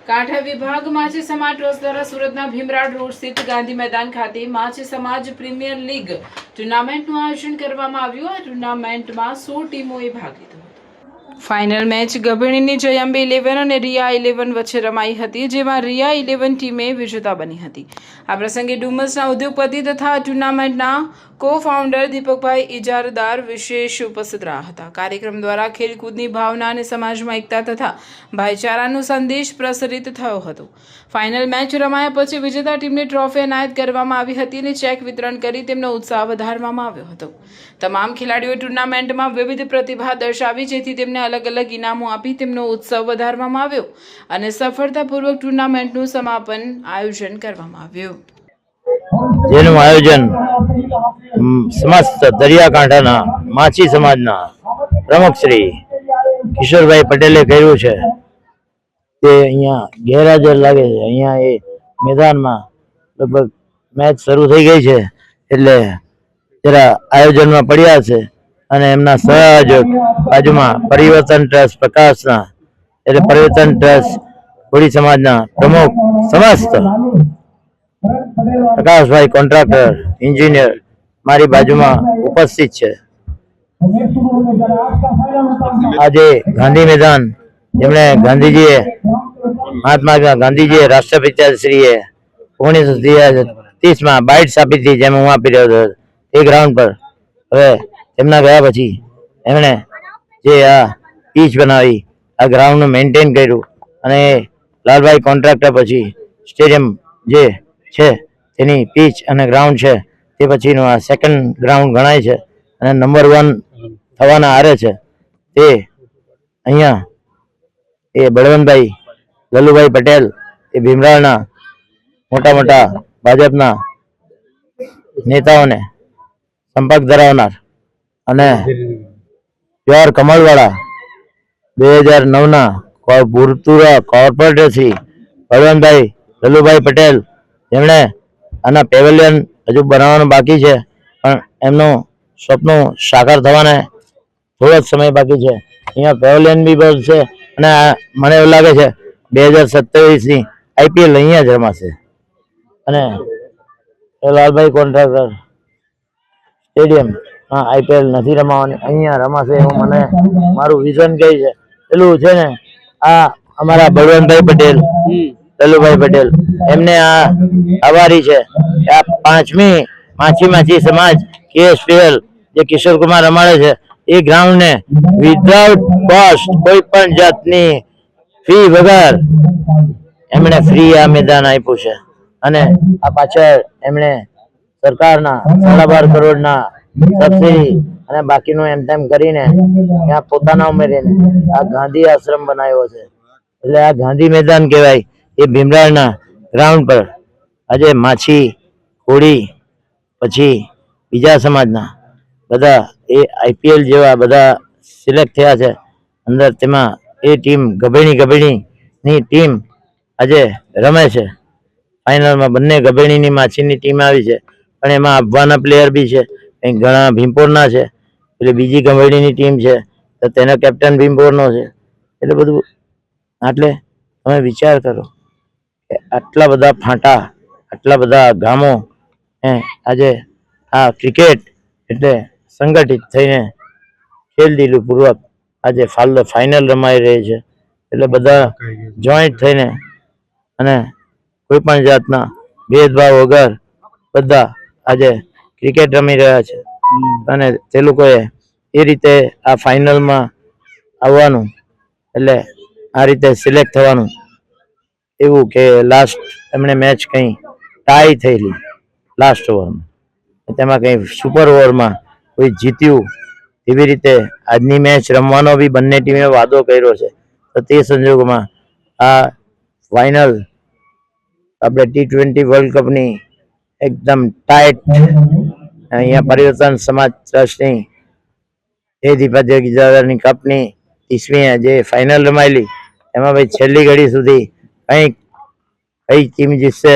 કાંઠા વિભાગ માછી સમાજ ટ્રસ્ટ દ્વારા સુરતના ભીમરાડ રોડ સ્થિત ગાંધી મેદાન ખાતે માછી સમાજ પ્રીમિયર લીગ ટુર્નામેન્ટનું આયોજન કરવામાં આવ્યું। આ ટુર્નામેન્ટમાં 16 ટીમોએ ભાગ લીધો હતો। ફાઇનલ મેચ ગભેણીની જયંબે 11 અને રિયા 11 વચ્ચે રમાઈ હતી, જેમાં રિયા 11 ટીમે વિજેતા બની હતી। આ પ્રસંગે ડુમસના ઉદ્યોગપતિ તથા ટુર્નામેન્ટના કો-ફાઉન્ડર દીપકભાઈ ઇજારદાર વિશેષ ઉપસ્થિત રહ્યા હતા। કાર્યક્રમ દ્વારા ખેલકૂદની ભાવના અને સમાજમાં એકતા તથા ભાઈચારાનો સંદેશ પ્રસરિત થયો હતો। ફાઇનલ મેચ રમાયા પછી વિજેતા ટીમને ટ્રોફી એનાયત કરવામાં આવી હતી અને ચેક વિતરણ કરી તેમનો ઉત્સાહ વધારવામાં આવ્યો હતો। તમામ ખેલાડીઓએ ટુર્નામેન્ટમાં વિવિધ પ્રતિભા દર્શાવી, જેથી તેમને અલગ અલગ ઇનામો આપી તેમનો ઉત્સવ વધારવામાં આવ્યો અને સફળતાપૂર્વક ટુર્નામેન્ટનું સમાપન આયોજન કરવામાં આવ્યું। જેનું આયોજન સમસ્ત દરિયાકાંઠાના માછી સમાજના પ્રમુખ શ્રી કિશોરભાઈ પટેલે કર્યું છે। તે અહીંયા ગેરહાજર લાગે છે। અહીંયા એ મેદાનમાં લગભગ મેચ શરૂ થઈ ગઈ છે, એટલે જરા આયોજનમાં પડ્યા છે અને એમના સહઆયોજક બાજુમાં પરિવર્તન ટ્રસ્ટ પ્રકાશના એટલે પરિવર્તન ટ્રસ્ટ કોળી સમાજના પ્રમુખ સમસ્ત પ્રકાશભાઈ કોન્ટ્રાક્ટર એન્જિનિયર મારી બાજુમાં ઉપસ્થિત છે। આજે ગાંધી મેદાન જેમણે ગાંધીજીએ મહાત્મા ગાંધીજીએ રાષ્ટ્રપિતા શ્રીએ 1930માં બાઇટ્સ આપી હતી, જેમ હું આપી રહ્યો હતો એ ગ્રાઉન્ડ પર। હવે તેમના ગયા પછી એમણે જે આ પીચ બનાવી, આ ગ્રાઉન્ડનું મેન્ટેન કર્યું અને લાલભાઈ કોન્ટ્રાક્ટર પછી સ્ટેડિયમ જે છે તેની પીચ અને ગ્રાઉન્ડ છે તે પછીનું આ સેકન્ડ ગ્રાઉન્ડ ગણાય છે અને નંબર 1 થવાના આરે છે। તે અહીંયા એ બળવંતભાઈ લલ્લુભાઈ પટેલ એ ભીમરાળના મોટા મોટા ભાજપના નેતાઓને સંપર્ક ધરાવનાર અને પ્યોર કમળવાળા 2009ના ભૂતપૂર્વ કોર્પોરેટર શ્રી બળવંતભાઈ લલ્લુભાઈ પટેલ, જેમણે આના પેવેલિયન હજુ બનાવવાનું બાકી છે, પણ એમનું સ્વપ્ન સાકાર થવાને થોડો જ સમય બાકી છે। અહીંયા પેવેલિયન બી બનશે અને મને એવું લાગે છે 2027ની IPL અહીંયા જ રમાશે અને લાલભાઈ કોન્ટ્રાક્ટર સ્ટેડિયમ IPL નથી રમાવાની, અહીંયા રમાશે એવું મને મારું વિઝન કહે છે। પેલું છે ને આ અમારા બળવંતભાઈ પટેલ લલ્લુભાઈ પટેલ એમને આ આભારી છે કે આ 5મી માછી સમાજ KSPL જે કિશોર કુમાર રમાડે છે એ ગ્રાઉન્ડને વિધાઉટ કોસ્ટ કોઈ પણ જાતની ફી વગર એમણે ફ્રી આ મેદાન આપ્યું છે અને આ પાછળ એમણે સરકારના 12.5 કરોડના સબસિડી અને બાકીનું એમ તેમ કરીને ત્યાં પોતાના ઉમેરીને આ ગાંધી આશ્રમ બનાવ્યો છે। એટલે આ ગાંધી મેદાન કહેવાય। એ ભીમરાળના ગ્રાઉન્ડ પર આજે માછી, કોળી પછી બીજા સમાજના બધા એ IPL જેવા બધા સિલેક્ટ થયા છે અંદર। તેમાં એ ટીમ ગભેણીની ટીમ આજે રમે છે ફાઇનલમાં। બંને ગભેણીની માછીની ટીમ આવી છે, પણ એમાં આપવાના પ્લેયર બી છે, કંઈક ઘણા ભીમપોરના છે, એટલે બીજી ગભેણીની ટીમ છે તો તેનો કેપ્ટન ભીમપોરનો છે। એટલે બધું એટલે તમે વિચાર કરો કે આટલા બધા ફાંટા, આટલા બધા ગામો આજે આ ક્રિકેટ એટલે સંગઠિત થઈને ખેલદિલીપૂર્વક આજે ફાઇનલ રમાઈ રહી છે। એટલે બધા જોઈન્ટ થઈને અને કોઈ પણ જાતના ભેદભાવ વગર બધા આજે ક્રિકેટ રમી રહ્યા છે અને તે લોકોએ એ રીતે આ ફાઇનલમાં આવવાનું એટલે આ રીતે સિલેક્ટ થવાનું એવું કે લાસ્ટ એમણે મેચ કંઈ ટાઈ થયેલી લાસ્ટ ઓવરમાં, તેમાં કંઈ સુપર ઓવરમાં કોઈ જીત્યું, એવી રીતે આજની મેચ રમવાનો બી બંને ટીમે વાદો કર્યો છે। તો તે સંજોગોમાં આ ફાઇનલ આપણે T20 વર્લ્ડ કપની એકદમ ટાઈટ અહીંયા પરિવર્તન સમાજ ટ્રસ્ટની એ દીપકભાઈ ઇજારદારની કપની 30મી જે ફાઇનલ રમાયેલી એમાં ભાઈ છેલ્લી ઘડી સુધી કઈ ટીમ જીતશે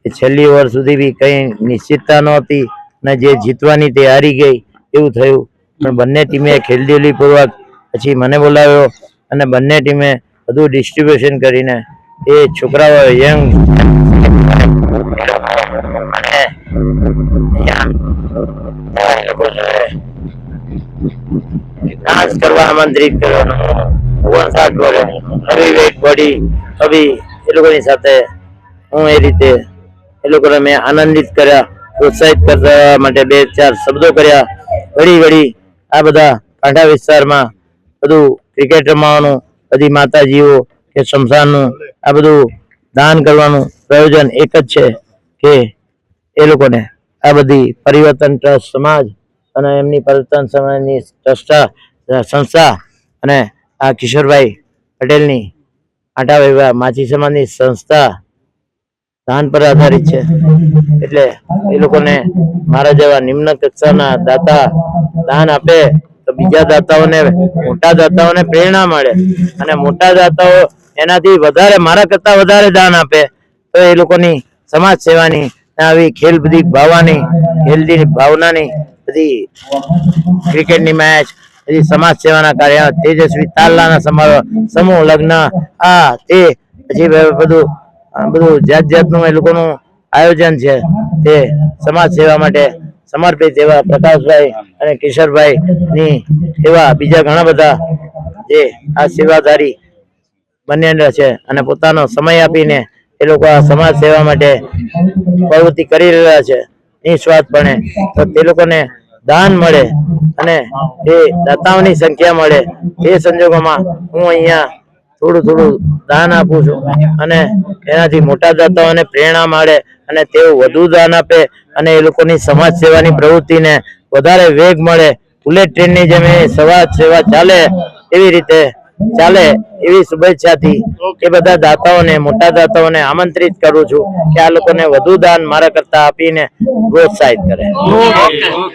એ છેલ્લી ઓવર સુધી બી કંઈ નિશ્ચિતતા નહોતી અને જે જીતવાની તે હારી ગઈ એવું થયું। પણ બંને ટીમે ખેલદિલીપૂર્વક પછી મને બોલાવ્યો અને બંને ટીમે બધું ડિસ્ટ્રીબ્યુશન કરીને એ છોકરાઓ યંગ ડાન્સ કરવા આમંત્રિત કરવાનો 59 વર્ષ હવી વેટ બોડી હવી એ લોકોની સાથે હું એ રીતે એ લોકોને મેં આનંદિત કર્યા, પ્રોત્સાહિત કરવા માટે 2-4 શબ્દો કર્યા. ઘડી આ બધા કાંઠા વિસ્તારમાં બધું ક્રિકેટ રમવાનું, બધી માતાજીઓ કે શમશાનનું આ બધું દાન કરવાનું પ્રયોજન એક જ છે કે એ લોકોને આ બધી પરિવર્તન ટ્રસ્ટ સમાજ અને એમની પરિવર્તન સમાજની સંસ્થા અને આ કિશોરભાઈ પટેલની આંટા વહેવા માછી સમાજની સંસ્થા દાન પર આધારિત છે. એટલે એ લોકોને મારા જેવા નિમ્ન કક્ષાના દાતા દાન આપે તો બીજા દાતાઓને, મોટા દાતાઓને પ્રેરણા મળે અને મોટા દાતાઓ એનાથી વધારે, મારા કરતા વધારે દાન આપે તો એ લોકોની સમાજ સેવાની આવી ખેલબધી ભાવવાની, ખેલની ભાવનાની બધી ક્રિકેટની મેચ, પછી સમાજ સેવાના કાર્ય, તેજસ્વી તાલાના સમારોહ, સમૂહ લગ્ન, આ તે પછી બધું જાતનું એ લોકોનું આયોજન છે. તે સમાજ સેવા માટે સમર્પિત એવા પ્રકાશભાઈ અને કિશોરભાઈ ની એવા બીજા ઘણા બધા જે આ સેવાધારી બનેલા છે અને પોતાનો સમય આપીને એ લોકો આ સમાજ સેવા માટે પ્રવૃત્તિ કરી રહ્યા છે નિસ્વાર્થપણે. તો તે લોકોને દાન મળે અને એ દાતાઓની સંખ્યા મળે એ સંજોગોમાં હું અહીંયા થોડું દાન આપું છું અને એનાથી મોટા દાતાઓને પ્રેરણા મળે અને તેઓ વધુ દાન આપે અને એ લોકોની સમાજ સેવાની પ્રવૃત્તિને વધારે વેગ મળે. બુલેટ ટ્રેનની જેમ એ સમાજ સેવા ચાલે એવી રીતે ચાલે એવી શુભેચ્છાથી એ બધા દાતાઓને, મોટા દાતાઓને આમંત્રિત કરું છું કે આ લોકોને વધુ દાન મારા કરતા આપીને પ્રોત્સાહિત કરે.